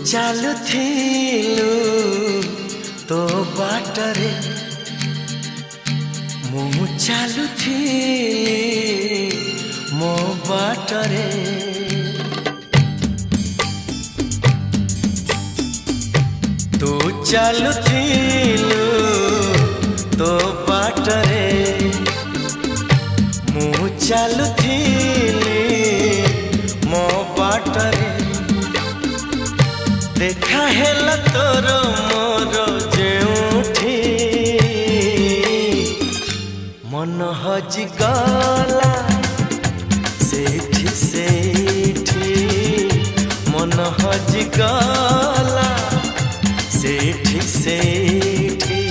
ଚାଲୁଥିଲୁ ତୋ ବାଟରେ ମୁଁ ଚାଲୁଥିଲି ମୋ ବାଟରେ ତୁ ଚାଲୁଥିଲୁ ତୋ ବାଟରେ ମୁଁ ଚାଲୁଥିଲି ମୋ ବାଟରେ देखा हेला तोर मोर जेउठी मन हजि गला सेठी सेठी मन हजि गला सेठी सेठी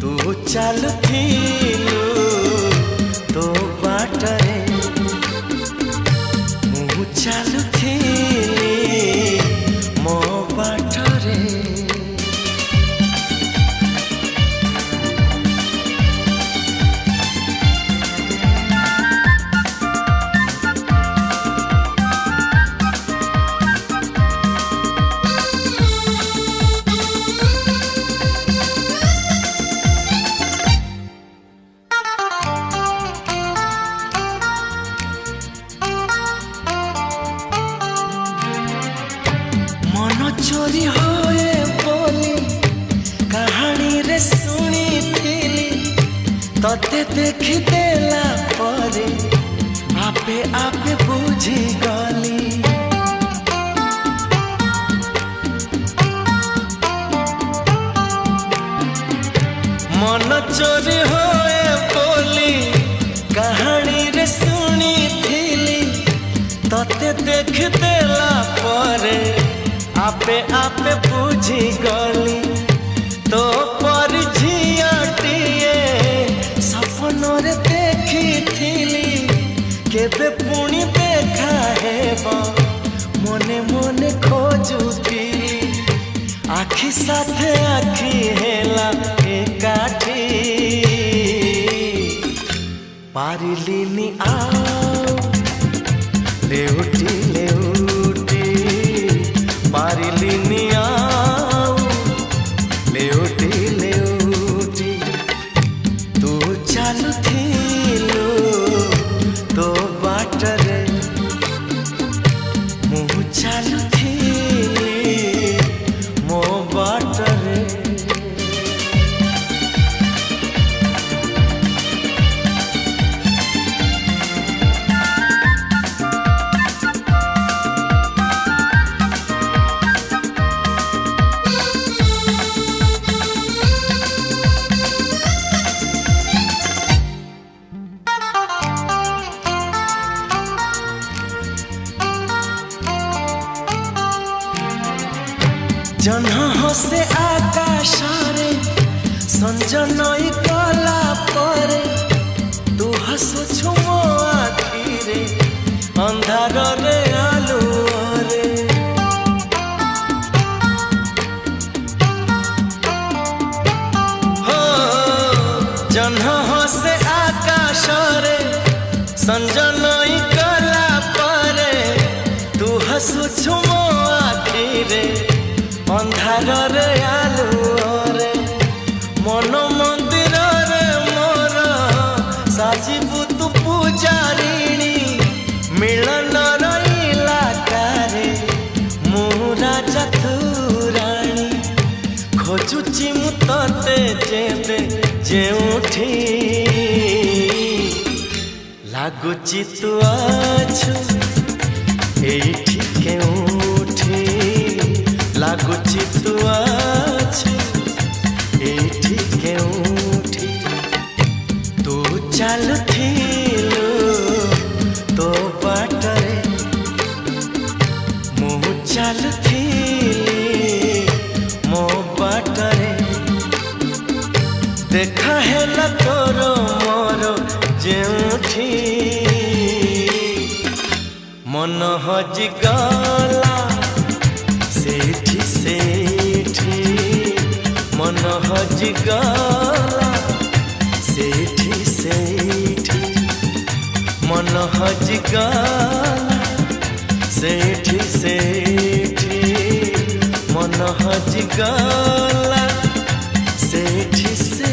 तू चालुथिलु तो बाटरे मु चालुथिली मो बाटरे मन चोरी होए बोली कहानी रे सुनी थिली तते देखी देला परे आपे आपे बुझी गली मन चोरी होए बोली कहानी रे सुनी थिली तते देखी देला परे आपे आपे बुझी गली तो पर झियाटिए सपन रे देखी थिली केबे पुणी देखा हेबो मने मने खोजुथिली आखि साथे आखि हेला एकाठी पारिलिनी आओ लेउटी लेउटी पारिलिनी आओ लेउटी लेउटी तू चालुथिलु तो बाटरे मु चालुथिली मो बाटरे जह्न हसे आकाश रे संजनई कला परे तू हसुछु मो आखि रे अंधार रे आलू रे हो जह्न हसे आकाश रे संजनई कला परे तू हसुछु मो आखि रे अंधार रे आलू रे मन मंदिर रे मोर साजिबु तू पूजारिणी मिलन रईला कारे मु राजा तू राणी खोजुची मु तते जेबे जेउठी लागुची तू आछु एठी केउठी लागुची तू आछु एठी केउठी तू चालुथिलु तो बाटरे मु चालुथिली मो बाटरे देखा हेला तोर मोर जेउठी मन हजि गला सेठी सेठी मन हजि गला सेठी सेठी मन हजि गला सेठी सेठी। मन हज गला सेठी से